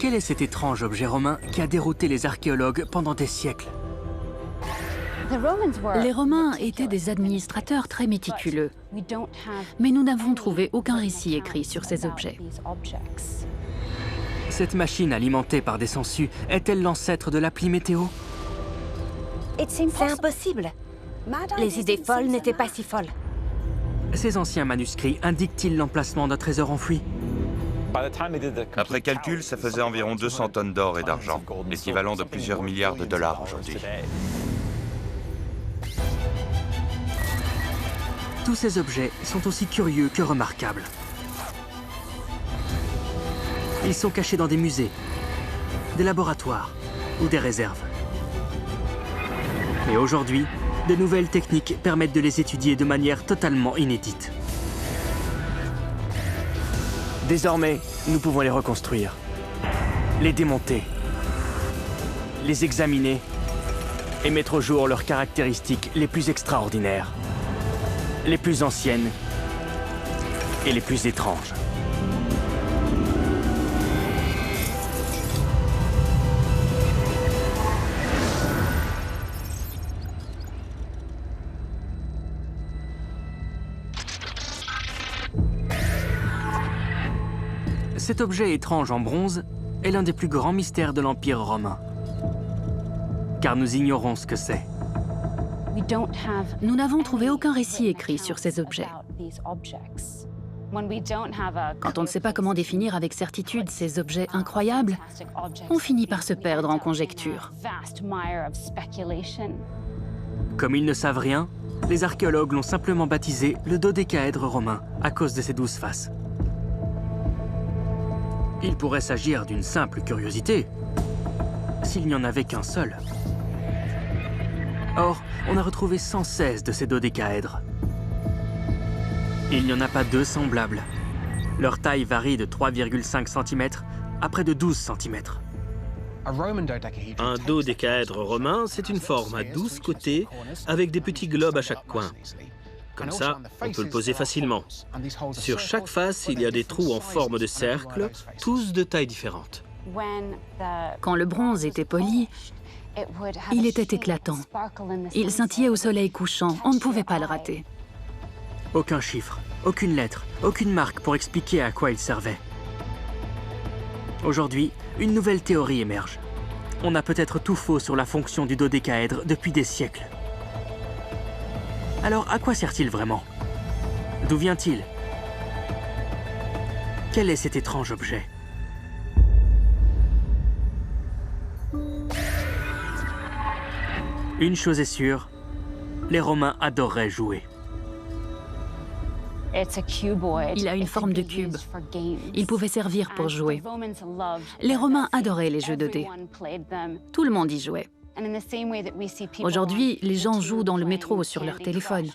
Quel est cet étrange objet romain qui a dérouté les archéologues pendant des siècles? Les Romains étaient des administrateurs très méticuleux, mais nous n'avons trouvé aucun récit écrit sur ces objets. Cette machine alimentée par des sangsues est-elle l'ancêtre de l'appli météo? C'est impossible. Les idées folles n'étaient pas si folles. Ces anciens manuscrits indiquent-ils l'emplacement d'un trésor enfoui? Après calcul, ça faisait environ 200 tonnes d'or et d'argent, l'équivalent de plusieurs milliards de dollars aujourd'hui. Tous ces objets sont aussi curieux que remarquables. Ils sont cachés dans des musées, des laboratoires ou des réserves. Et aujourd'hui, de nouvelles techniques permettent de les étudier de manière totalement inédite. Désormais, nous pouvons les reconstruire, les démonter, les examiner et mettre au jour leurs caractéristiques les plus extraordinaires, les plus anciennes et les plus étranges. Cet objet étrange en bronze est l'un des plus grands mystères de l'Empire romain. Car nous ignorons ce que c'est. Nous n'avons trouvé aucun récit écrit sur ces objets. Quand on ne sait pas comment définir avec certitude ces objets incroyables, on finit par se perdre en conjectures. Comme ils ne savent rien, les archéologues l'ont simplement baptisé le dodécaèdre romain à cause de ses 12 faces. Il pourrait s'agir d'une simple curiosité, s'il n'y en avait qu'un seul. Or, on a retrouvé 116 de ces dodécaèdres. Il n'y en a pas deux semblables. Leur taille varie de 3,5 cm à près de 12 cm. Un dodécaèdre romain, c'est une forme à 12 côtés avec des petits globes à chaque coin. Comme ça, on peut le poser facilement. Sur chaque face, il y a des trous en forme de cercle, tous de tailles différentes. Quand le bronze était poli, il était éclatant. Il scintillait au soleil couchant, on ne pouvait pas le rater. Aucun chiffre, aucune lettre, aucune marque pour expliquer à quoi il servait. Aujourd'hui, une nouvelle théorie émerge. On a peut-être tout faux sur la fonction du dodécaèdre depuis des siècles. Alors, à quoi sert-il vraiment? D'où vient-il? Quel est cet étrange objet? Une chose est sûre, les Romains adoraient jouer. Il a une forme de cube. Il pouvait servir pour jouer. Les Romains adoraient les jeux de dés. Tout le monde y jouait. Aujourd'hui, les gens jouent dans le métro ou sur leur téléphone.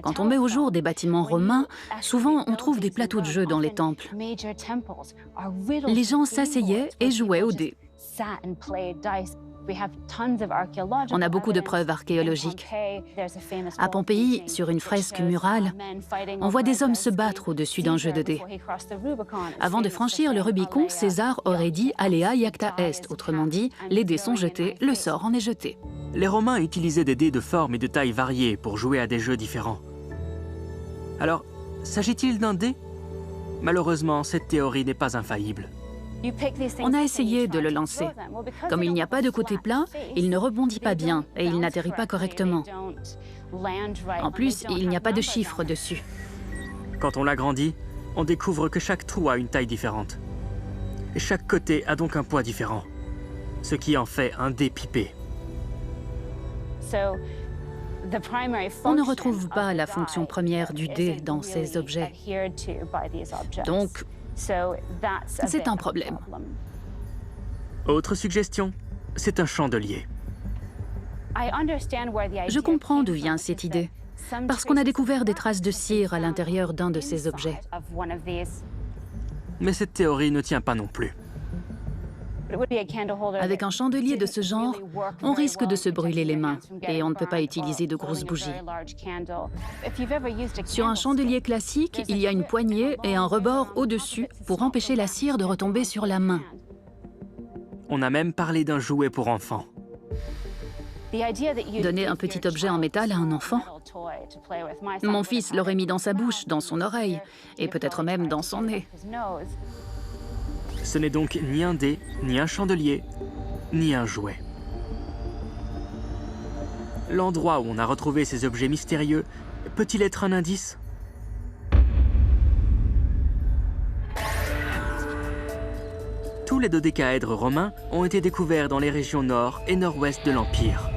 Quand on met au jour des bâtiments romains, souvent on trouve des plateaux de jeux dans les temples. Les gens s'asseyaient et jouaient aux dés. On a beaucoup de preuves archéologiques. À Pompéi, sur une fresque murale, on voit des hommes se battre au-dessus d'un jeu de dés. Avant de franchir le Rubicon, César aurait dit « Alea iacta est », autrement dit « Les dés sont jetés, le sort en est jeté ». Les Romains utilisaient des dés de forme et de taille variées pour jouer à des jeux différents. Alors, s'agit-il d'un dé? Malheureusement, cette théorie n'est pas infaillible. On a essayé de le lancer. Comme il n'y a pas de côté plat, il ne rebondit pas bien et il n'atterrit pas correctement. En plus, il n'y a pas de chiffre dessus. Quand on l'agrandit, on découvre que chaque trou a une taille différente. Et chaque côté a donc un poids différent, ce qui en fait un dé pipé. On ne retrouve pas la fonction première du dé dans ces objets. Donc, c'est un problème. Autre suggestion, c'est un chandelier. Je comprends d'où vient cette idée, parce qu'on a découvert des traces de cire à l'intérieur d'un de ces objets. Mais cette théorie ne tient pas non plus. Avec un chandelier de ce genre, on risque de se brûler les mains et on ne peut pas utiliser de grosses bougies. Sur un chandelier classique, il y a une poignée et un rebord au-dessus pour empêcher la cire de retomber sur la main. On a même parlé d'un jouet pour enfants. Donner un petit objet en métal à un enfant? Mon fils l'aurait mis dans sa bouche, dans son oreille, et peut-être même dans son nez. Ce n'est donc ni un dé, ni un chandelier, ni un jouet. L'endroit où on a retrouvé ces objets mystérieux peut-il être un indice? Tous les dodécaèdres romains ont été découverts dans les régions nord et nord-ouest de l'Empire,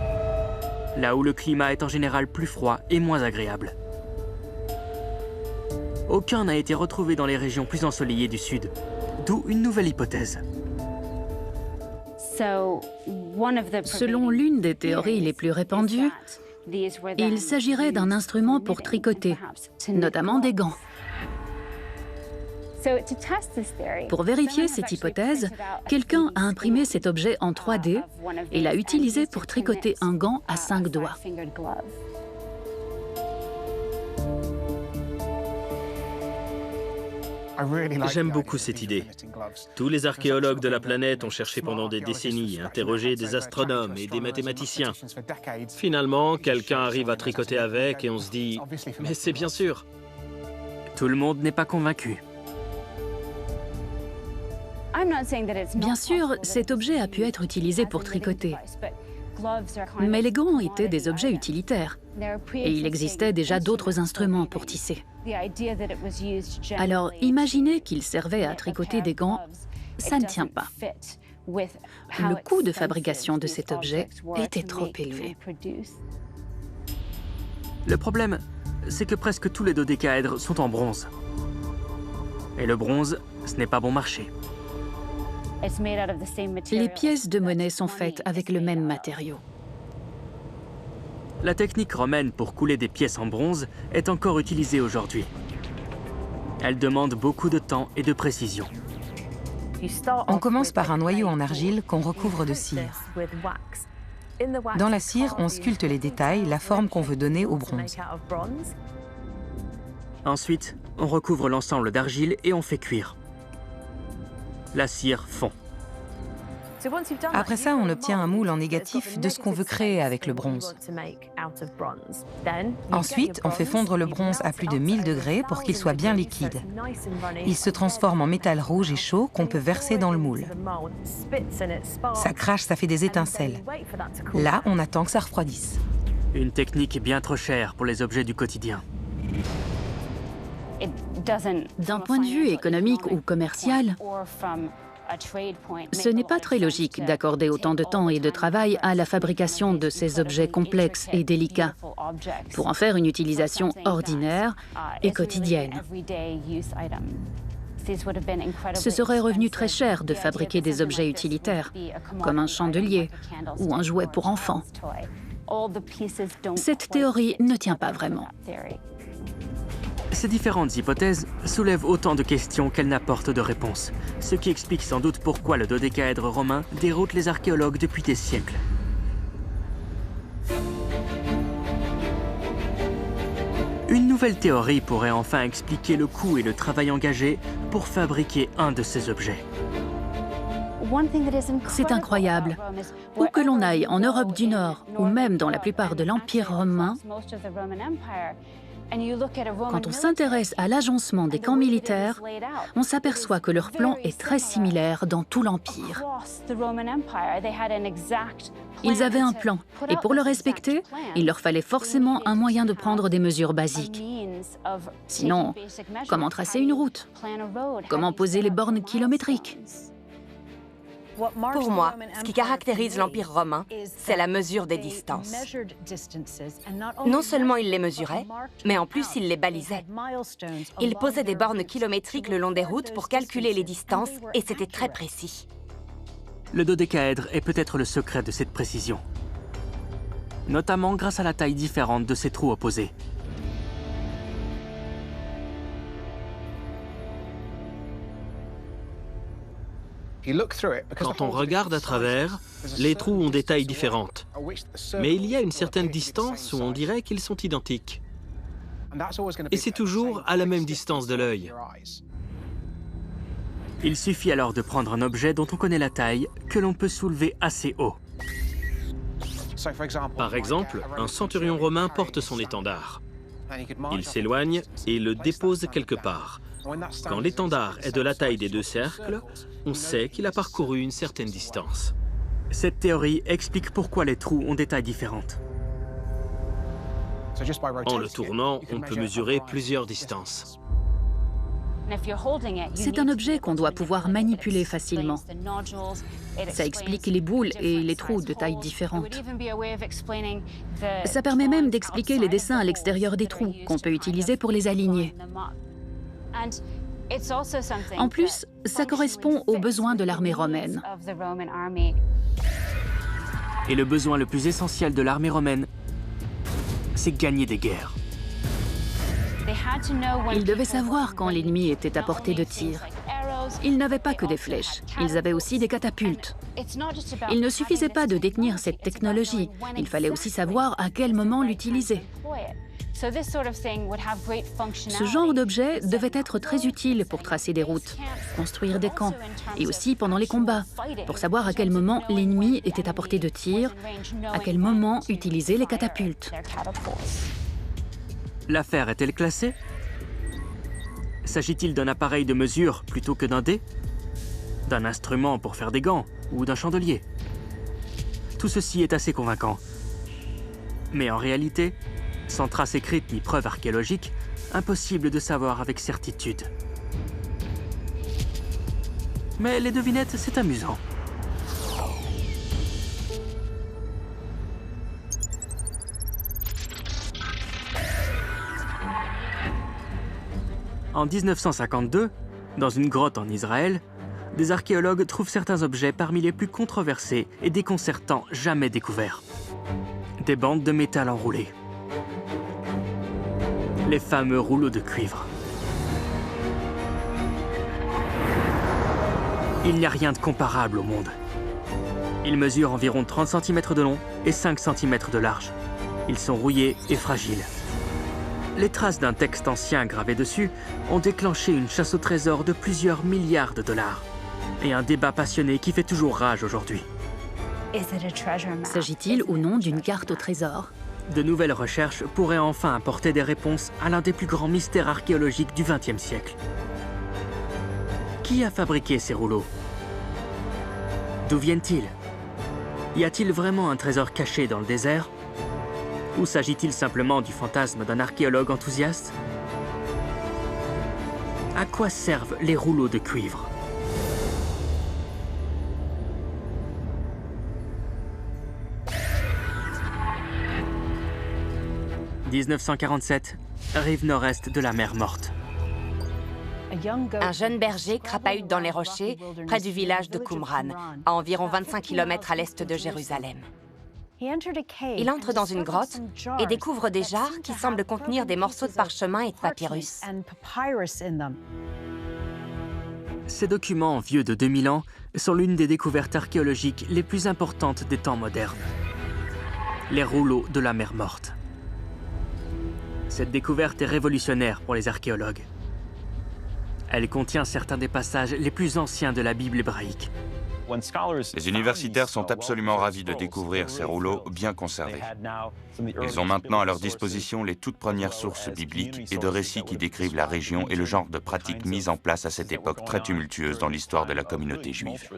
là où le climat est en général plus froid et moins agréable. Aucun n'a été retrouvé dans les régions plus ensoleillées du sud, d'où une nouvelle hypothèse. Selon l'une des théories les plus répandues, il s'agirait d'un instrument pour tricoter, notamment des gants. Pour vérifier cette hypothèse, quelqu'un a imprimé cet objet en 3D et l'a utilisé pour tricoter un gant à 5 doigts. J'aime beaucoup cette idée. Tous les archéologues de la planète ont cherché pendant des décennies, interrogé des astronomes et des mathématiciens. Finalement, quelqu'un arrive à tricoter avec et on se dit « mais c'est bien sûr ». Tout le monde n'est pas convaincu. Bien sûr, cet objet a pu être utilisé pour tricoter. Mais les gants étaient des objets utilitaires. Et il existait déjà d'autres instruments pour tisser. Alors, imaginer qu'il servait à tricoter des gants, ça ne tient pas. Le coût de fabrication de cet objet était trop élevé. Le problème, c'est que presque tous les dodécaèdres sont en bronze. Et le bronze, ce n'est pas bon marché. Les pièces de monnaie sont faites avec le même matériau. La technique romaine pour couler des pièces en bronze est encore utilisée aujourd'hui. Elle demande beaucoup de temps et de précision. On commence par un noyau en argile qu'on recouvre de cire. Dans la cire, on sculpte les détails, la forme qu'on veut donner au bronze. Ensuite, on recouvre l'ensemble d'argile et on fait cuire. La cire fond. Après ça, on obtient un moule en négatif de ce qu'on veut créer avec le bronze. Ensuite, on fait fondre le bronze à plus de 1000 degrés pour qu'il soit bien liquide. Il se transforme en métal rouge et chaud qu'on peut verser dans le moule. Ça crache, ça fait des étincelles. Là, on attend que ça refroidisse. Une technique bien trop chère pour les objets du quotidien. D'un point de vue économique ou commercial, ce n'est pas très logique d'accorder autant de temps et de travail à la fabrication de ces objets complexes et délicats pour en faire une utilisation ordinaire et quotidienne. Ce serait revenu très cher de fabriquer des objets utilitaires, comme un chandelier ou un jouet pour enfants. Cette théorie ne tient pas vraiment. Ces différentes hypothèses soulèvent autant de questions qu'elles n'apportent de réponses, ce qui explique sans doute pourquoi le dodécaèdre romain déroute les archéologues depuis des siècles. Une nouvelle théorie pourrait enfin expliquer le coût et le travail engagé pour fabriquer un de ces objets. C'est incroyable. Où que l'on aille en Europe du Nord ou même dans la plupart de l'Empire romain, quand on s'intéresse à l'agencement des camps militaires, on s'aperçoit que leur plan est très similaire dans tout l'Empire. Ils avaient un plan, et pour le respecter, il leur fallait forcément un moyen de prendre des mesures basiques. Sinon, comment tracer une route? Comment poser les bornes kilométriques? Pour moi, ce qui caractérise l'Empire romain, c'est la mesure des distances. Non seulement ils les mesuraient, mais en plus ils les balisaient. Ils posaient des bornes kilométriques le long des routes pour calculer les distances et c'était très précis. Le dodécaèdre est peut-être le secret de cette précision, notamment grâce à la taille différente de ses trous opposés. Quand on regarde à travers, les trous ont des tailles différentes. Mais il y a une certaine distance où on dirait qu'ils sont identiques. Et c'est toujours à la même distance de l'œil. Il suffit alors de prendre un objet dont on connaît la taille, que l'on peut soulever assez haut. Par exemple, un centurion romain porte son étendard. Il s'éloigne et le dépose quelque part. Quand l'étendard est de la taille des deux cercles, on sait qu'il a parcouru une certaine distance. Cette théorie explique pourquoi les trous ont des tailles différentes. En le tournant, on peut mesurer plusieurs distances. C'est un objet qu'on doit pouvoir manipuler facilement. Ça explique les boules et les trous de tailles différentes. Ça permet même d'expliquer les dessins à l'extérieur des trous, qu'on peut utiliser pour les aligner. En plus, ça correspond aux besoins de l'armée romaine. Et le besoin le plus essentiel de l'armée romaine, c'est gagner des guerres. Ils devaient savoir quand l'ennemi était à portée de tir. Ils n'avaient pas que des flèches, ils avaient aussi des catapultes. Il ne suffisait pas de détenir cette technologie, il fallait aussi savoir à quel moment l'utiliser. Ce genre d'objet devait être très utile pour tracer des routes, construire des camps, et aussi pendant les combats, pour savoir à quel moment l'ennemi était à portée de tir, à quel moment utiliser les catapultes. L'affaire est-elle classée? S'agit-il d'un appareil de mesure plutôt que d'un dé? D'un instrument pour faire des gants ou d'un chandelier? Tout ceci est assez convaincant. Mais en réalité, sans trace écrite ni preuve archéologique, impossible de savoir avec certitude. Mais les devinettes, c'est amusant. En 1952, dans une grotte en Israël, des archéologues trouvent certains objets parmi les plus controversés et déconcertants jamais découverts. Des bandes de métal enroulées. Les fameux rouleaux de cuivre. Il n'y a rien de comparable au monde. Ils mesurent environ 30 cm de long et 5 cm de large. Ils sont rouillés et fragiles. Les traces d'un texte ancien gravé dessus ont déclenché une chasse au trésor de plusieurs milliards de dollars. Et un débat passionné qui fait toujours rage aujourd'hui. S'agit-il ou non d'une carte au trésor? De nouvelles recherches pourraient enfin apporter des réponses à l'un des plus grands mystères archéologiques du XXe siècle. Qui a fabriqué ces rouleaux? D'où viennent-ils? Y a-t-il vraiment un trésor caché dans le désert? Ou s'agit-il simplement du fantasme d'un archéologue enthousiaste? À quoi servent les rouleaux de cuivre? « 1947, rive nord-est de la mer Morte. Un jeune berger crapahute dans les rochers, près du village de Qumran, à environ 25 km à l'est de Jérusalem. Il entre dans une grotte et découvre des jarres qui semblent contenir des morceaux de parchemin et de papyrus. Ces documents, vieux de 2000 ans, sont l'une des découvertes archéologiques les plus importantes des temps modernes. Les rouleaux de la mer Morte. Cette découverte est révolutionnaire pour les archéologues. Elle contient certains des passages les plus anciens de la Bible hébraïque. Les universitaires sont absolument ravis de découvrir ces rouleaux bien conservés. Ils ont maintenant à leur disposition les toutes premières sources bibliques et de récits qui décrivent la région et le genre de pratiques mises en place à cette époque très tumultueuse dans l'histoire de la communauté juive.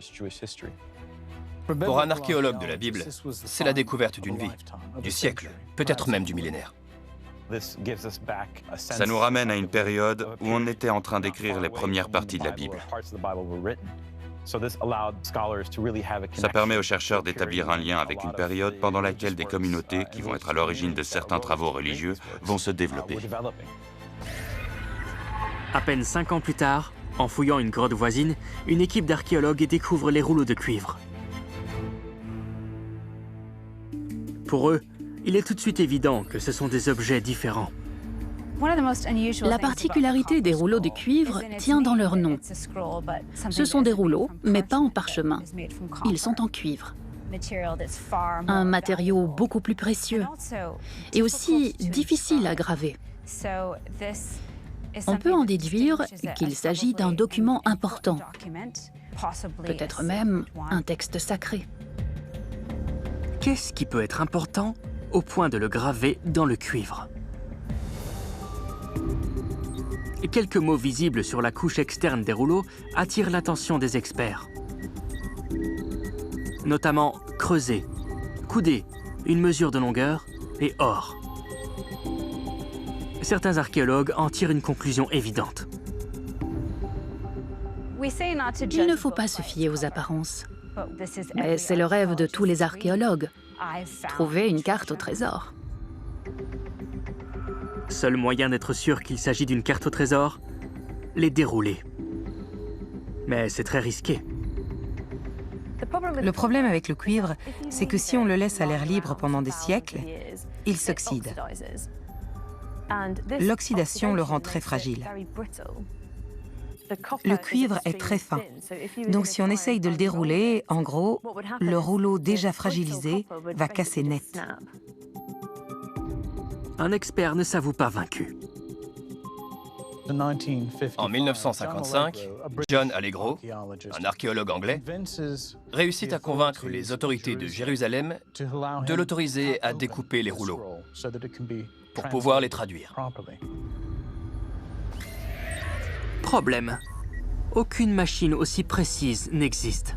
Pour un archéologue de la Bible, c'est la découverte d'une vie, du siècle, peut-être même du millénaire. Ça nous ramène à une période où on était en train d'écrire les premières parties de la Bible. Ça permet aux chercheurs d'établir un lien avec une période pendant laquelle des communautés, qui vont être à l'origine de certains travaux religieux, vont se développer. À peine 5 ans plus tard, en fouillant une grotte voisine, une équipe d'archéologues découvre les rouleaux de cuivre. Pour eux, il est tout de suite évident que ce sont des objets différents. La particularité des rouleaux de cuivre tient dans leur nom. Ce sont des rouleaux, mais pas en parchemin. Ils sont en cuivre. Un matériau beaucoup plus précieux et aussi difficile à graver. On peut en déduire qu'il s'agit d'un document important, peut-être même un texte sacré. Qu'est-ce qui peut être important au point de le graver dans le cuivre? Quelques mots visibles sur la couche externe des rouleaux attirent l'attention des experts. Notamment creuset, coudé, une mesure de longueur et or. Certains archéologues en tirent une conclusion évidente. Il ne faut pas se fier aux apparences. Mais c'est le rêve de tous les archéologues. Trouver une carte au trésor. Seul moyen d'être sûr qu'il s'agit d'une carte au trésor, les dérouler. Mais c'est très risqué. Le problème avec le cuivre, c'est que si on le laisse à l'air libre pendant des siècles, il s'oxyde. L'oxydation le rend très fragile. Le cuivre est très fin, donc si on essaye de le dérouler, en gros, le rouleau déjà fragilisé va casser net. Un expert ne s'avoue pas vaincu. En 1955, John Allegro, un archéologue anglais, réussit à convaincre les autorités de Jérusalem de l'autoriser à découper les rouleaux pour pouvoir les traduire. Problème. Aucune machine aussi précise n'existe.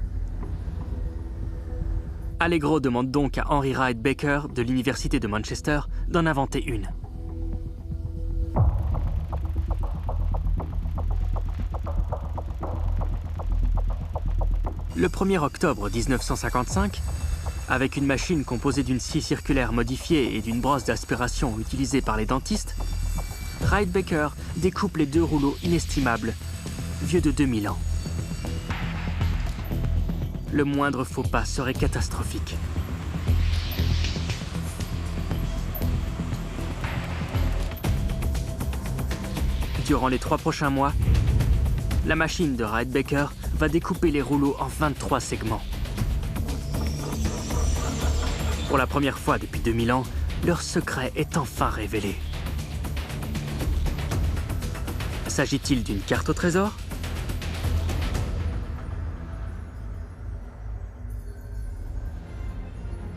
Allegro demande donc à Henry Wright Baker de l'Université de Manchester d'en inventer une. Le 1er octobre 1955, avec une machine composée d'une scie circulaire modifiée et d'une brosse d'aspiration utilisée par les dentistes, Wright Baker découpe les deux rouleaux inestimables, vieux de 2000 ans. Le moindre faux pas serait catastrophique. Durant les 3 prochains mois, la machine de Wright Baker va découper les rouleaux en 23 segments. Pour la première fois depuis 2000 ans, leur secret est enfin révélé. S'agit-il d'une carte au trésor ?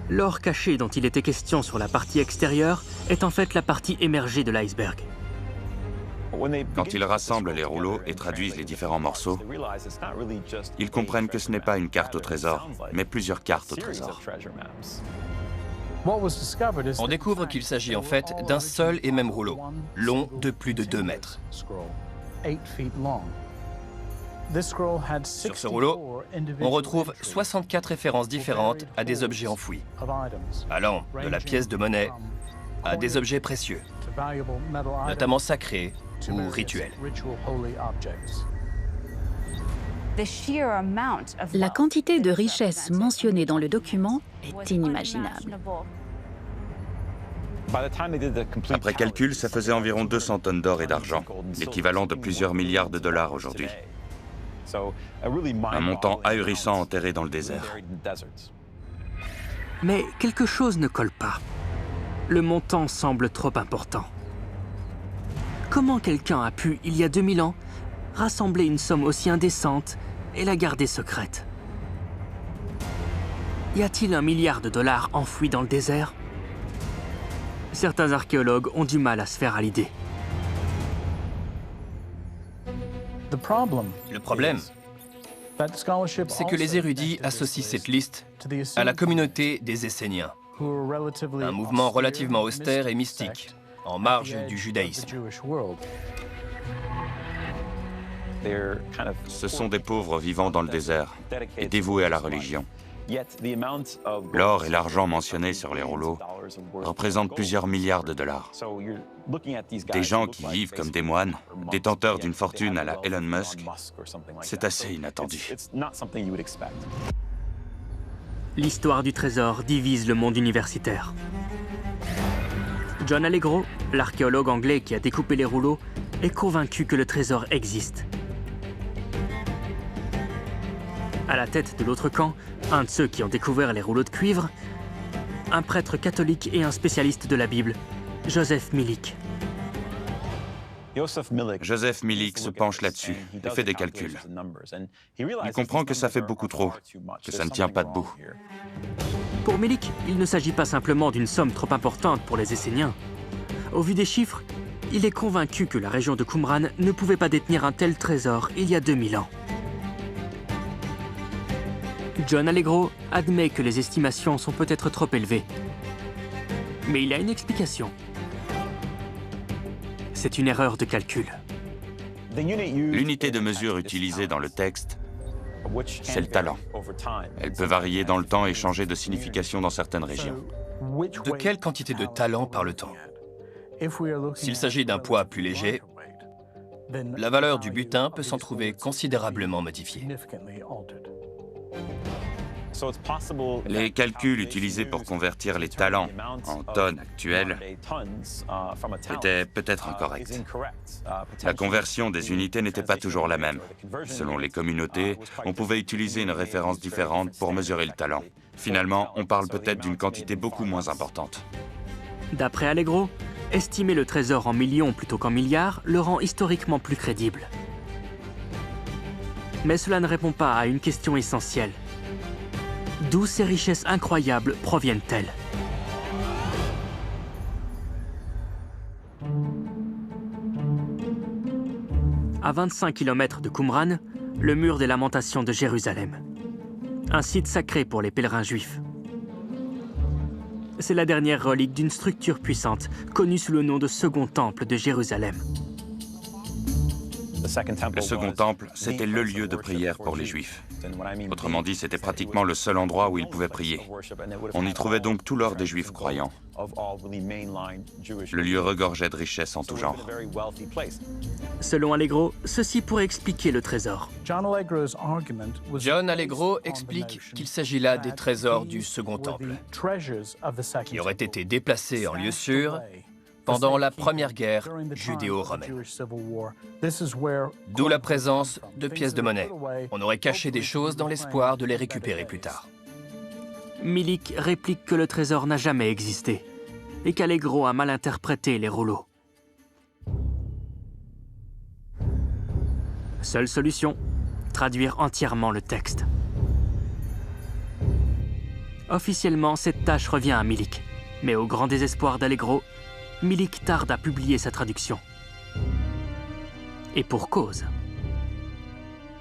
L'or caché dont il était question sur la partie extérieure est en fait la partie émergée de l'iceberg. Quand ils rassemblent les rouleaux et traduisent les différents morceaux, ils comprennent que ce n'est pas une carte au trésor, mais plusieurs cartes au trésor. On découvre qu'il s'agit en fait d'un seul et même rouleau, long de plus de 2 mètres. Sur ce rouleau, on retrouve 64 références différentes à des objets enfouis, allant de la pièce de monnaie à des objets précieux, notamment sacrés ou rituels. La quantité de richesse mentionnée dans le document est inimaginable. Après calcul, ça faisait environ 200 tonnes d'or et d'argent, l'équivalent de plusieurs milliards de dollars aujourd'hui. Un montant ahurissant enterré dans le désert. Mais quelque chose ne colle pas. Le montant semble trop important. Comment quelqu'un a pu, il y a 2000 ans, rassembler une somme aussi indécente et la garder secrète? Y a-t-il 1 milliard de dollars enfouis dans le désert? Certains archéologues ont du mal à se faire à l'idée. Le problème, c'est que les érudits associent cette liste à la communauté des Esséniens, un mouvement relativement austère et mystique, en marge du judaïsme. Ce sont des pauvres vivant dans le désert et dévoués à la religion. L'or et l'argent mentionnés sur les rouleaux représentent plusieurs milliards de dollars. Des gens qui vivent comme des moines, détenteurs d'une fortune à la Elon Musk, c'est assez inattendu. L'histoire du trésor divise le monde universitaire. John Allegro, l'archéologue anglais qui a découpé les rouleaux, est convaincu que le trésor existe. À la tête de l'autre camp, un de ceux qui ont découvert les rouleaux de cuivre, un prêtre catholique et un spécialiste de la Bible, Joseph Milik. Joseph Milik se penche là-dessus et fait des calculs. Il comprend que ça fait beaucoup trop, que ça ne tient pas debout. Pour Milik, il ne s'agit pas simplement d'une somme trop importante pour les Esséniens. Au vu des chiffres, il est convaincu que la région de Qumran ne pouvait pas détenir un tel trésor il y a 2000 ans. John Allegro admet que les estimations sont peut-être trop élevées. Mais il a une explication. C'est une erreur de calcul. L'unité de mesure utilisée dans le texte, c'est le talent. Elle peut varier dans le temps et changer de signification dans certaines régions. De quelle quantité de talent parle-t-on? S'il s'agit d'un poids plus léger, la valeur du butin peut s'en trouver considérablement modifiée. Les calculs utilisés pour convertir les talents en tonnes actuelles étaient peut-être incorrects. La conversion des unités n'était pas toujours la même. Selon les communautés, on pouvait utiliser une référence différente pour mesurer le talent. Finalement, on parle peut-être d'une quantité beaucoup moins importante. D'après Allegro, estimer le trésor en millions plutôt qu'en milliards le rend historiquement plus crédible. Mais cela ne répond pas à une question essentielle. D'où ces richesses incroyables proviennent-elles? À 25 km de Qumran, le mur des Lamentations de Jérusalem. Un site sacré pour les pèlerins juifs. C'est la dernière relique d'une structure puissante, connue sous le nom de Second Temple de Jérusalem. Le Second Temple, c'était le lieu de prière pour les Juifs. Autrement dit, c'était pratiquement le seul endroit où ils pouvaient prier. On y trouvait donc tout l'or des Juifs croyants. Le lieu regorgeait de richesses en tout genre. Selon Allegro, ceci pourrait expliquer le trésor. John Allegro explique qu'il s'agit là des trésors du Second Temple, qui auraient été déplacés en lieu sûr pendant la première guerre judéo-romaine. D'où la présence de pièces de monnaie. On aurait caché des choses dans l'espoir de les récupérer plus tard. Milik réplique que le trésor n'a jamais existé et qu'Allegro a mal interprété les rouleaux. Seule solution, traduire entièrement le texte. Officiellement, cette tâche revient à Milik, mais au grand désespoir d'Allegro, Milik tarde à publier sa traduction. Et pour cause.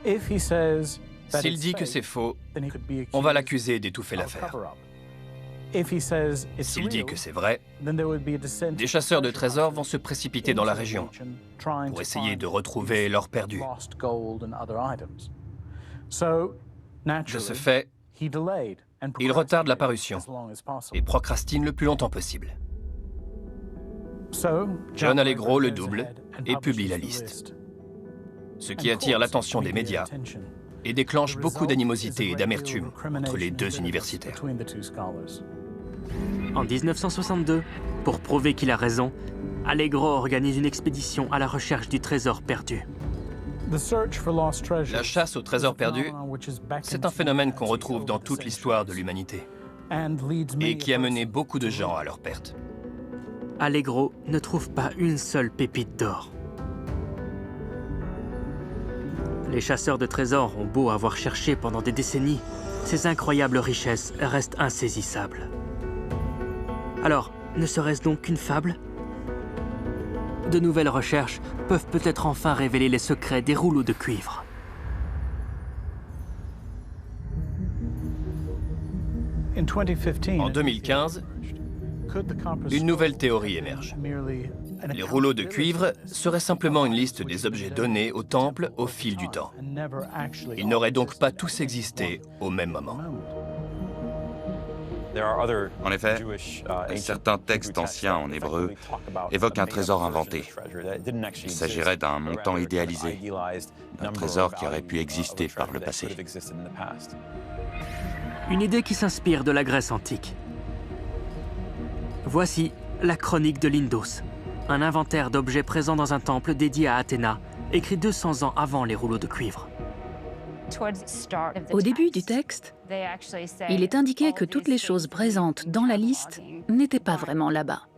S'il dit que c'est faux, on va l'accuser d'étouffer l'affaire. S'il dit que c'est vrai, des chasseurs de trésors vont se précipiter dans la région pour essayer de retrouver l'or perdu. De ce fait, il retarde la parution et procrastine le plus longtemps possible. John Allegro le double et publie la liste, ce qui attire l'attention des médias et déclenche beaucoup d'animosité et d'amertume entre les deux universitaires. En 1962, pour prouver qu'il a raison, Allegro organise une expédition à la recherche du trésor perdu. La chasse au trésor perdu, c'est un phénomène qu'on retrouve dans toute l'histoire de l'humanité et qui a mené beaucoup de gens à leur perte. Allegro ne trouve pas une seule pépite d'or. Les chasseurs de trésors ont beau avoir cherché pendant des décennies, ces incroyables richesses restent insaisissables. Alors, ne serait-ce donc qu'une fable? De nouvelles recherches peuvent peut-être enfin révéler les secrets des rouleaux de cuivre. En 2015, une nouvelle théorie émerge. Les rouleaux de cuivre seraient simplement une liste des objets donnés au temple au fil du temps. Ils n'auraient donc pas tous existé au même moment. En effet, certains textes anciens en hébreu évoquent un trésor inventé. Il s'agirait d'un montant idéalisé, d'un trésor qui aurait pu exister par le passé. Une idée qui s'inspire de la Grèce antique. Voici la chronique de Lindos, un inventaire d'objets présents dans un temple dédié à Athéna, écrit 200 ans avant les rouleaux de cuivre. Au début du texte, il est indiqué que toutes les choses présentes dans la liste n'étaient pas vraiment là-bas.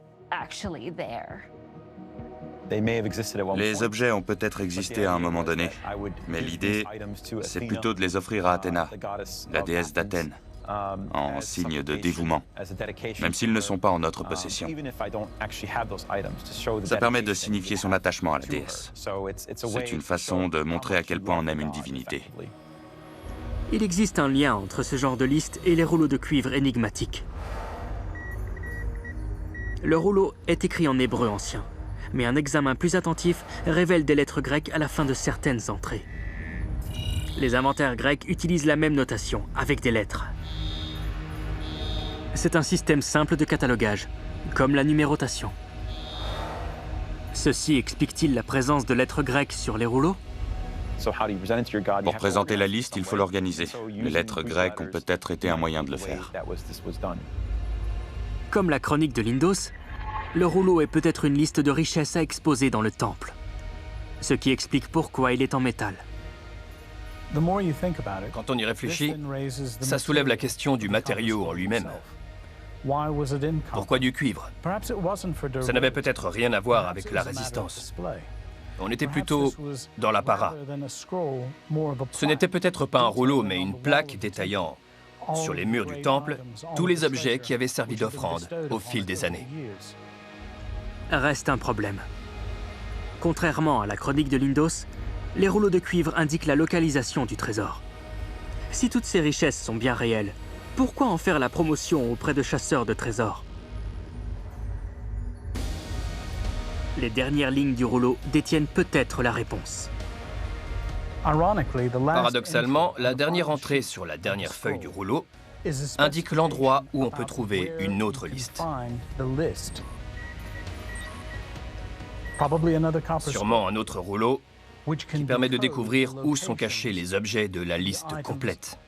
Les objets ont peut-être existé à un moment donné, mais l'idée, c'est plutôt de les offrir à Athéna, la déesse d'Athènes, en signe de dévouement, même s'ils ne sont pas en notre possession. Ça permet de signifier son attachement à la déesse. C'est une façon de montrer à quel point on aime une divinité. Il existe un lien entre ce genre de liste et les rouleaux de cuivre énigmatiques. Le rouleau est écrit en hébreu ancien, mais un examen plus attentif révèle des lettres grecques à la fin de certaines entrées. Les inventaires grecs utilisent la même notation, avec des lettres. C'est un système simple de catalogage, comme la numérotation. Ceci explique-t-il la présence de lettres grecques sur les rouleaux? Pour présenter la liste, il faut l'organiser. Les lettres grecques ont peut-être été un moyen de le faire. Comme la chronique de Lindos, le rouleau est peut-être une liste de richesses à exposer dans le temple, ce qui explique pourquoi il est en métal. Quand on y réfléchit, ça soulève la question du matériau en lui-même. Pourquoi du cuivre? Ça n'avait peut-être rien à voir avec la résistance. On était plutôt dans l'apparat. Ce n'était peut-être pas un rouleau, mais une plaque détaillant sur les murs du temple tous les objets qui avaient servi d'offrande au fil des années. Reste un problème. Contrairement à la chronique de Lindos, les rouleaux de cuivre indiquent la localisation du trésor. Si toutes ces richesses sont bien réelles, pourquoi en faire la promotion auprès de chasseurs de trésors? Les dernières lignes du rouleau détiennent peut-être la réponse. Paradoxalement, la dernière entrée sur la dernière feuille du rouleau indique l'endroit où on peut trouver une autre liste. Sûrement un autre rouleau qui permet de découvrir où sont cachés les objets de la liste complète.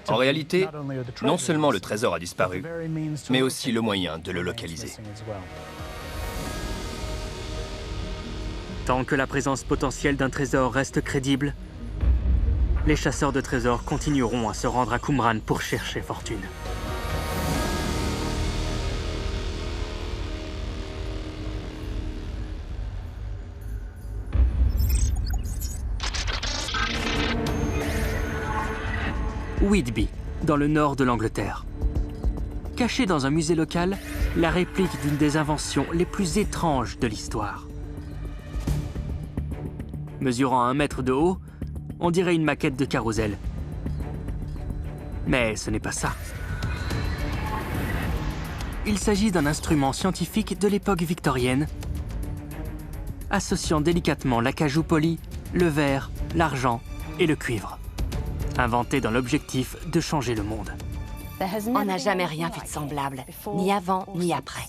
En réalité, non seulement le trésor a disparu, mais aussi le moyen de le localiser. Tant que la présence potentielle d'un trésor reste crédible, les chasseurs de trésors continueront à se rendre à Qumran pour chercher fortune. Whitby, dans le nord de l'Angleterre. Cachée dans un musée local, la réplique d'une des inventions les plus étranges de l'histoire. Mesurant 1 mètre de haut, on dirait une maquette de carrousel. Mais ce n'est pas ça. Il s'agit d'un instrument scientifique de l'époque victorienne, associant délicatement l'acajou poli, le verre, l'argent et le cuivre. Inventé dans l'objectif de changer le monde. On n'a jamais rien vu de semblable, ni avant ni après.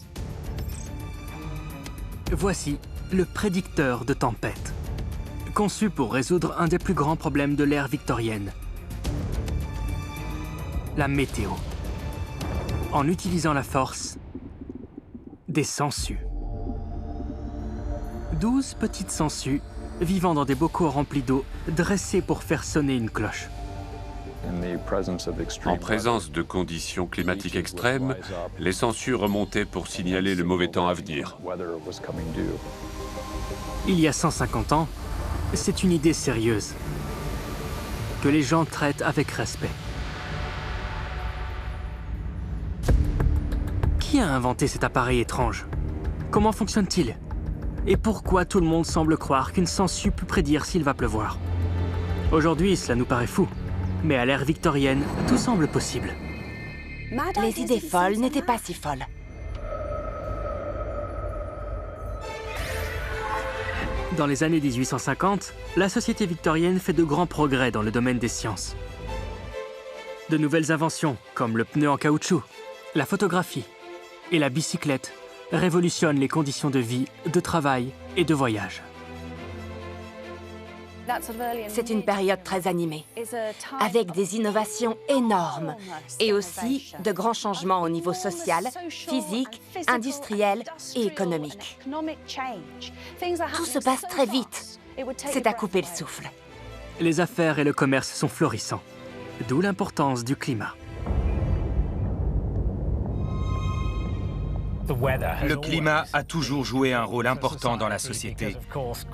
Voici le prédicteur de tempête, conçu pour résoudre un des plus grands problèmes de l'ère victorienne, la météo, en utilisant la force des sangsues. 12 petites sangsues vivant dans des bocaux remplis d'eau, dressés pour faire sonner une cloche. En présence de conditions climatiques extrêmes, les sangsues remontaient pour signaler le mauvais temps à venir. Il y a 150 ans, c'est une idée sérieuse, que les gens traitent avec respect. Qui a inventé cet appareil étrange? Comment fonctionne-t-il? Et pourquoi tout le monde semble croire qu'une sangsue peut prédire s'il va pleuvoir? Aujourd'hui, cela nous paraît fou. Mais à l'ère victorienne, tout semble possible. Les idées folles n'étaient pas si folles. Dans les années 1850, la société victorienne fait de grands progrès dans le domaine des sciences. De nouvelles inventions, comme le pneu en caoutchouc, la photographie et la bicyclette, révolutionnent les conditions de vie, de travail et de voyage. C'est une période très animée, avec des innovations énormes et aussi de grands changements au niveau social, physique, industriel et économique. Tout se passe très vite. C'est à couper le souffle. Les affaires et le commerce sont florissants, d'où l'importance du climat. Le climat a toujours joué un rôle important dans la société,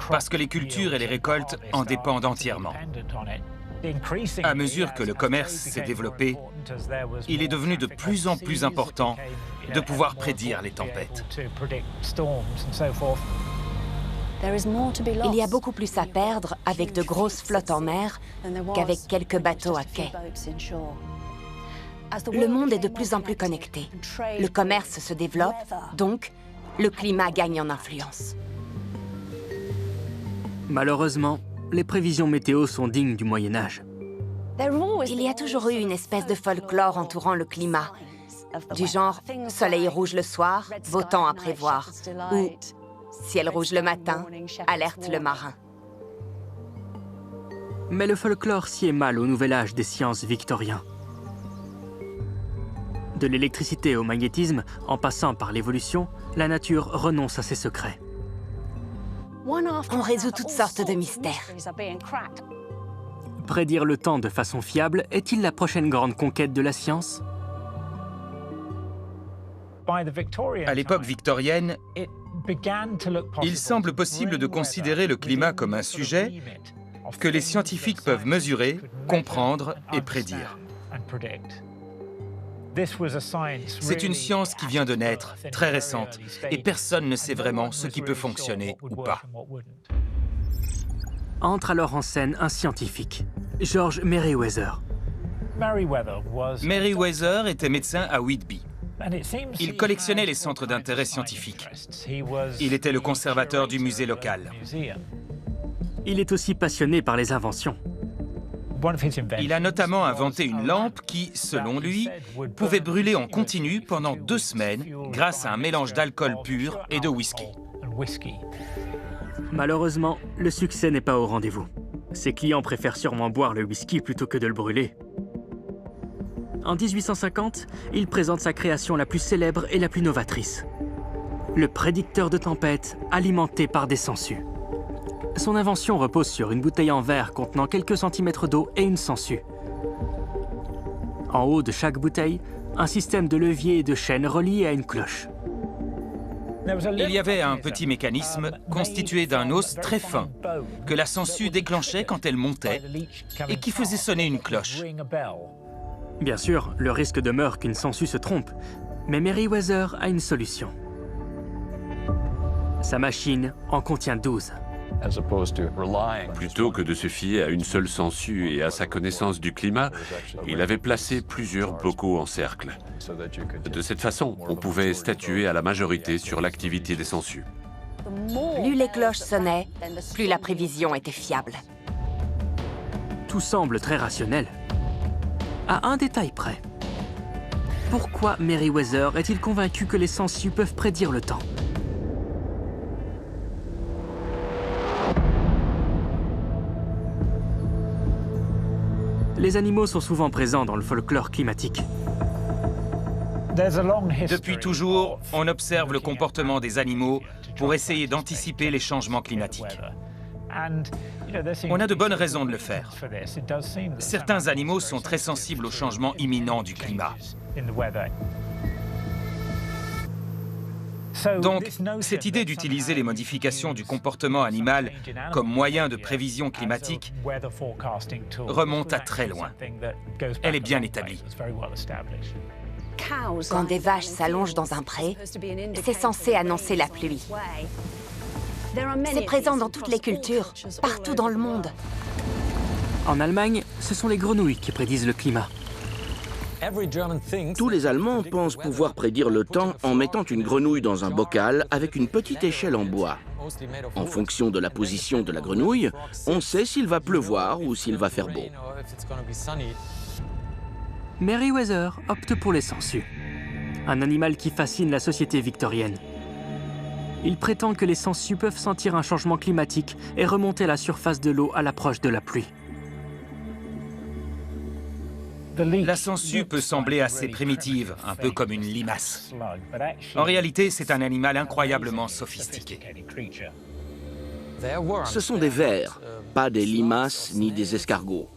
parce que les cultures et les récoltes en dépendent entièrement. À mesure que le commerce s'est développé, il est devenu de plus en plus important de pouvoir prédire les tempêtes. Il y a beaucoup plus à perdre avec de grosses flottes en mer qu'avec quelques bateaux à quai. Le monde est de plus en plus connecté. Le commerce se développe, donc le climat gagne en influence. Malheureusement, les prévisions météo sont dignes du Moyen-Âge. Il y a toujours eu une espèce de folklore entourant le climat, du genre « soleil rouge le soir, beau temps à prévoir » ou « ciel rouge le matin, alerte le marin ». Mais le folklore sied mal au nouvel âge des sciences victoriens. De l'électricité au magnétisme, en passant par l'évolution, la nature renonce à ses secrets. On résout toutes sortes de mystères. Prédire le temps de façon fiable est-il la prochaine grande conquête de la science? À l'époque victorienne, il semble possible de considérer le climat comme un sujet que les scientifiques peuvent mesurer, comprendre et prédire. C'est une science qui vient de naître, très récente, et personne ne sait vraiment ce qui peut fonctionner ou pas. Entre alors en scène un scientifique, George Merriweather. Merriweather était médecin à Whitby. Il collectionnait les centres d'intérêt scientifiques. Il était le conservateur du musée local. Il est aussi passionné par les inventions. Il a notamment inventé une lampe qui, selon lui, pouvait brûler en continu pendant 2 semaines grâce à un mélange d'alcool pur et de whisky. Malheureusement, le succès n'est pas au rendez-vous. Ses clients préfèrent sûrement boire le whisky plutôt que de le brûler. En 1850, il présente sa création la plus célèbre et la plus novatrice. Le prédicteur de tempête alimenté par des sangsues. Son invention repose sur une bouteille en verre contenant quelques centimètres d'eau et une sangsue. En haut de chaque bouteille, un système de levier et de chaîne relié à une cloche. Il y avait un petit mécanisme constitué d'un os très fin que la sangsue déclenchait quand elle montait et qui faisait sonner une cloche. Bien sûr, le risque demeure qu'une sangsue se trompe, mais Merriweather a une solution. Sa machine en contient 12. Plutôt que de se fier à une seule sangsue et à sa connaissance du climat, il avait placé plusieurs bocaux en cercle. De cette façon, on pouvait statuer à la majorité sur l'activité des sangsues. Plus les cloches sonnaient, plus la prévision était fiable. Tout semble très rationnel. À un détail près. Pourquoi Merriweather est-il convaincu que les sangsues peuvent prédire le temps? Les animaux sont souvent présents dans le folklore climatique. Depuis toujours, on observe le comportement des animaux pour essayer d'anticiper les changements climatiques. On a de bonnes raisons de le faire. Certains animaux sont très sensibles aux changements imminents du climat. Donc, cette idée d'utiliser les modifications du comportement animal comme moyen de prévision climatique remonte à très loin. Elle est bien établie. Quand des vaches s'allongent dans un pré, c'est censé annoncer la pluie. C'est présent dans toutes les cultures, partout dans le monde. En Allemagne, ce sont les grenouilles qui prédisent le climat. Tous les Allemands pensent pouvoir prédire le temps en mettant une grenouille dans un bocal avec une petite échelle en bois. En fonction de la position de la grenouille, on sait s'il va pleuvoir ou s'il va faire beau. Merriweather opte pour les sangsues, un animal qui fascine la société victorienne. Il prétend que les sangsues peuvent sentir un changement climatique et remonter à la surface de l'eau à l'approche de la pluie. La sangsue peut sembler assez primitive, un peu comme une limace. En réalité, c'est un animal incroyablement sophistiqué. Ce sont des vers, pas des limaces ni des escargots.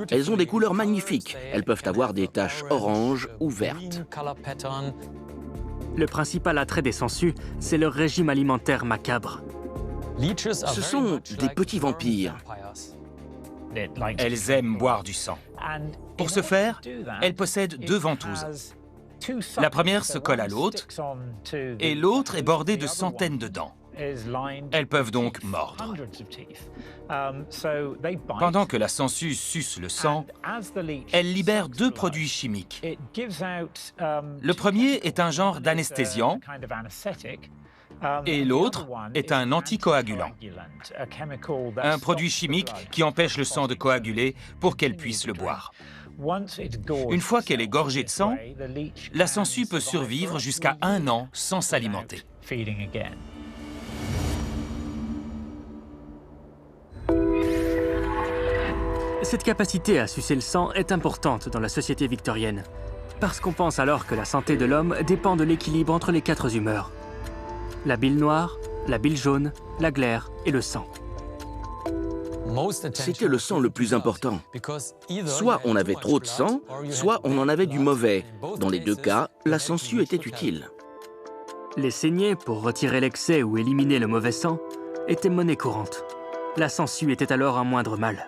Elles ont des couleurs magnifiques. Elles peuvent avoir des taches oranges ou vertes. Le principal attrait des sangsues, c'est leur régime alimentaire macabre. Ce sont des petits vampires. Elles aiment boire du sang. Pour ce faire, elles possèdent 2 ventouses. La première se colle à l'autre, et l'autre est bordée de centaines de dents. Elles peuvent donc mordre. Pendant que la sangsue suce le sang, elle libère 2 produits chimiques. Le premier est un genre d'anesthésiant, et l'autre est un anticoagulant, un produit chimique qui empêche le sang de coaguler pour qu'elle puisse le boire. Une fois qu'elle est gorgée de sang, la sangsue peut survivre jusqu'à 1 an sans s'alimenter. Cette capacité à sucer le sang est importante dans la société victorienne, parce qu'on pense alors que la santé de l'homme dépend de l'équilibre entre les 4 humeurs. La bile noire, la bile jaune, la glaire et le sang. C'était le sang le plus important. Soit on avait trop de sang, soit on en avait du mauvais. Dans les 2 cas, la sangsue était utile. Les saignées, pour retirer l'excès ou éliminer le mauvais sang, étaient monnaie courante. La sangsue était alors un moindre mal.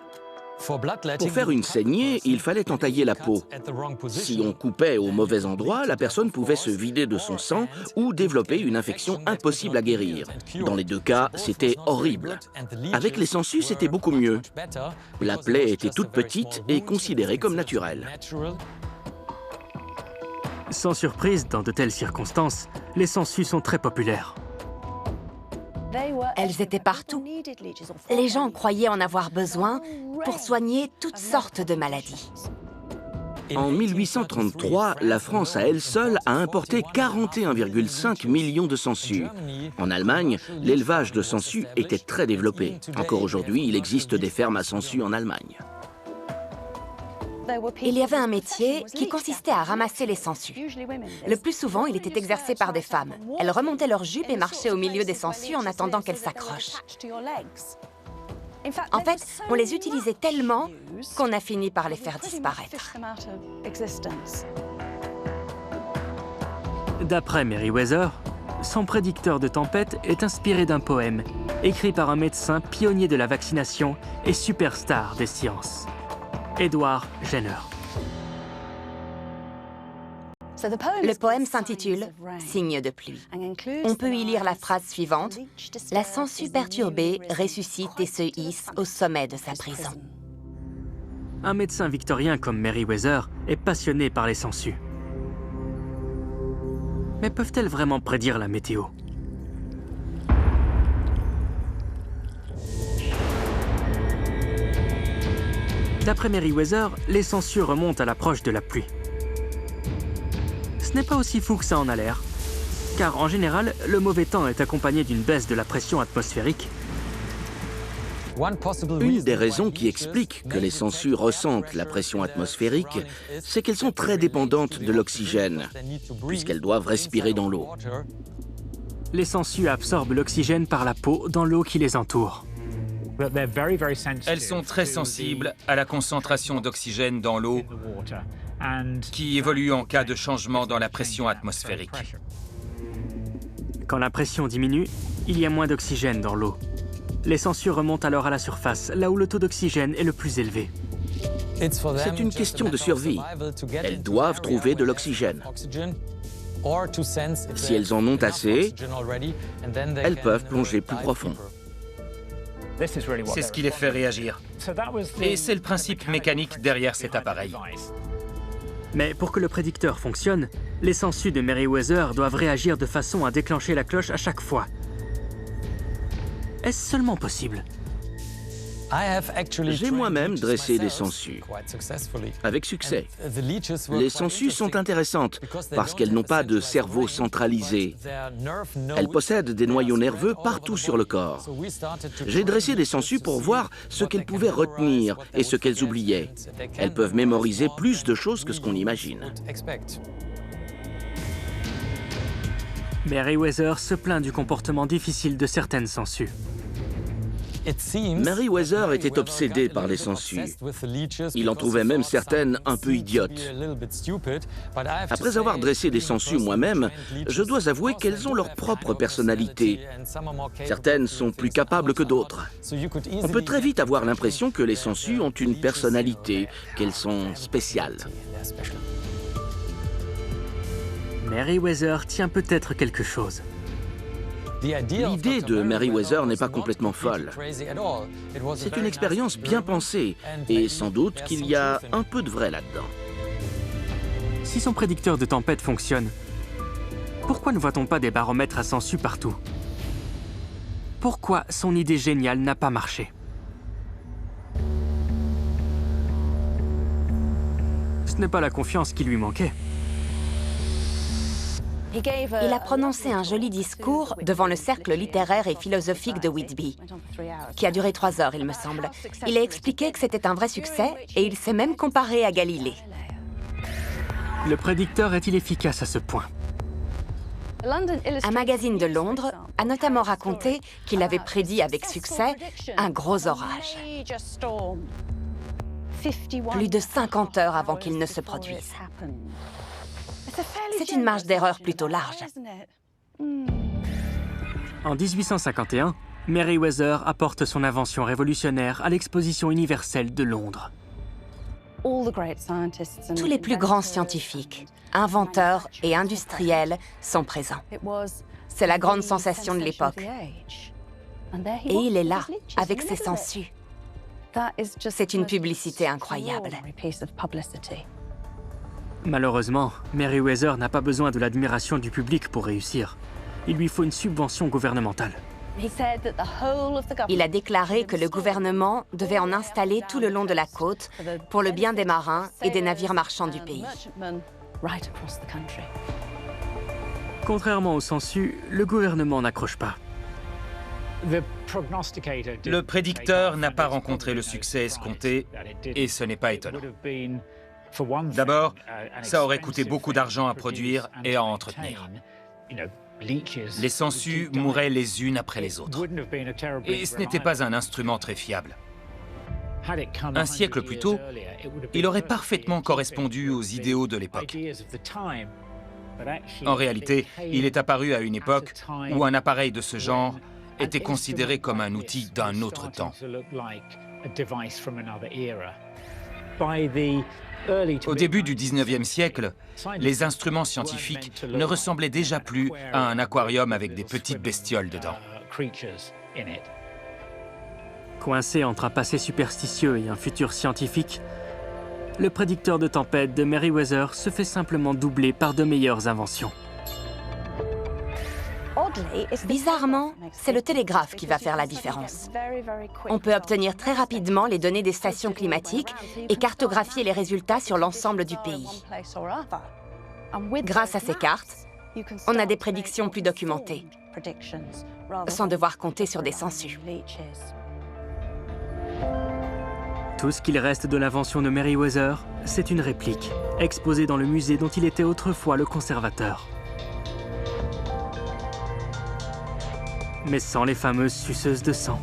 Pour faire une saignée, il fallait entailler la peau. Si on coupait au mauvais endroit, la personne pouvait se vider de son sang ou développer une infection impossible à guérir. Dans les 2 cas, c'était horrible. Avec les sangsues, c'était beaucoup mieux. La plaie était toute petite et considérée comme naturelle. Sans surprise, dans de telles circonstances, les sangsues sont très populaires. Elles étaient partout. Les gens croyaient en avoir besoin pour soigner toutes sortes de maladies. En 1833, la France à elle seule a importé 41,5 millions de sangsues. En Allemagne, l'élevage de sangsues était très développé. Encore aujourd'hui, il existe des fermes à sangsues en Allemagne. Il y avait un métier qui consistait à ramasser les sangsues. Le plus souvent, il était exercé par des femmes. Elles remontaient leurs jupes et marchaient au milieu des sangsues en attendant qu'elles s'accrochent. En fait, on les utilisait tellement qu'on a fini par les faire disparaître. D'après Meriwether, son prédicteur de tempête est inspiré d'un poème écrit par un médecin pionnier de la vaccination et superstar des sciences, Edward Jenner. Le poème s'intitule « Signe de pluie ». On peut y lire la phrase suivante « La sangsue perturbée ressuscite et se hisse au sommet de sa prison ». Un médecin victorien comme Meriwether est passionné par les sangsues. Mais peuvent-elles vraiment prédire la météo? D'après Meriwether, les sangsues remontent à l'approche de la pluie. Ce n'est pas aussi fou que ça en a l'air, car en général, le mauvais temps est accompagné d'une baisse de la pression atmosphérique. Une des raisons qui explique que les sangsues ressentent la pression atmosphérique, c'est qu'elles sont très dépendantes de l'oxygène, puisqu'elles doivent respirer dans l'eau. Les sangsues absorbent l'oxygène par la peau dans l'eau qui les entoure. Elles sont très sensibles à la concentration d'oxygène dans l'eau qui évolue en cas de changement dans la pression atmosphérique. Quand la pression diminue, il y a moins d'oxygène dans l'eau. Les sangsues remontent alors à la surface, là où le taux d'oxygène est le plus élevé. C'est une question de survie. Elles doivent trouver de l'oxygène. Si elles en ont assez, elles peuvent plonger plus profond. C'est ce qui les fait réagir. Et c'est le principe mécanique derrière cet appareil. Mais pour que le prédicteur fonctionne, les sangsues de Meriwether doivent réagir de façon à déclencher la cloche à chaque fois. Est-ce seulement possible? J'ai moi-même dressé des sangsues, avec succès. Les sangsues sont intéressantes parce qu'elles n'ont pas de cerveau centralisé. Elles possèdent des noyaux nerveux partout sur le corps. J'ai dressé des sangsues pour voir ce qu'elles pouvaient retenir et ce qu'elles oubliaient. Elles peuvent mémoriser plus de choses que ce qu'on imagine. Meriwether se plaint du comportement difficile de certaines sangsues. Merryweather était obsédé par les sangsues. Il en trouvait même certaines un peu idiotes. Après avoir dressé des sangsues moi-même, je dois avouer qu'elles ont leur propre personnalité. Certaines sont plus capables que d'autres. On peut très vite avoir l'impression que les sangsues ont une personnalité, qu'elles sont spéciales. Merryweather tient peut-être quelque chose. L'idée de Merryweather n'est pas complètement folle. C'est une expérience bien pensée, et sans doute qu'il y a un peu de vrai là-dedans. Si son prédicteur de tempête fonctionne, pourquoi ne voit-on pas des baromètres à sangsues partout? Pourquoi son idée géniale n'a pas marché? Ce n'est pas la confiance qui lui manquait. Il a prononcé un joli discours devant le cercle littéraire et philosophique de Whitby, qui a duré 3 heures, il me semble. Il a expliqué que c'était un vrai succès et il s'est même comparé à Galilée. Le prédicteur est-il efficace à ce point? Un magazine de Londres a notamment raconté qu'il avait prédit avec succès un gros orage. Plus de 50 heures avant qu'il ne se produise. C'est une marge d'erreur plutôt large. En 1851, Merryweather apporte son invention révolutionnaire à l'exposition universelle de Londres. Tous les plus grands scientifiques, inventeurs et industriels sont présents. C'est la grande sensation de l'époque. Et il est là, avec ses sangsues. C'est une publicité incroyable. Malheureusement, Merryweather n'a pas besoin de l'admiration du public pour réussir. Il lui faut une subvention gouvernementale. Il a déclaré que le gouvernement devait en installer tout le long de la côte pour le bien des marins et des navires marchands du pays. Contrairement aux sangsues, le gouvernement n'accroche pas. Le prédicteur n'a pas rencontré le succès escompté, et ce n'est pas étonnant. D'abord, ça aurait coûté beaucoup d'argent à produire et à entretenir. Les sangsues mouraient les unes après les autres. Et ce n'était pas un instrument très fiable. Un siècle plus tôt, il aurait parfaitement correspondu aux idéaux de l'époque. En réalité, il est apparu à une époque où un appareil de ce genre était considéré comme un outil d'un autre temps. Au début du 19e siècle, les instruments scientifiques ne ressemblaient déjà plus à un aquarium avec des petites bestioles dedans. Coincé entre un passé superstitieux et un futur scientifique, le prédicteur de tempête de Merryweather se fait simplement doubler par de meilleures inventions. Bizarrement, c'est le télégraphe qui va faire la différence. On peut obtenir très rapidement les données des stations climatiques et cartographier les résultats sur l'ensemble du pays. Grâce à ces cartes, on a des prédictions plus documentées, sans devoir compter sur des sangsues. Tout ce qu'il reste de l'invention de Merryweather, c'est une réplique, exposée dans le musée dont il était autrefois le conservateur. Mais sans les fameuses suceuses de sang.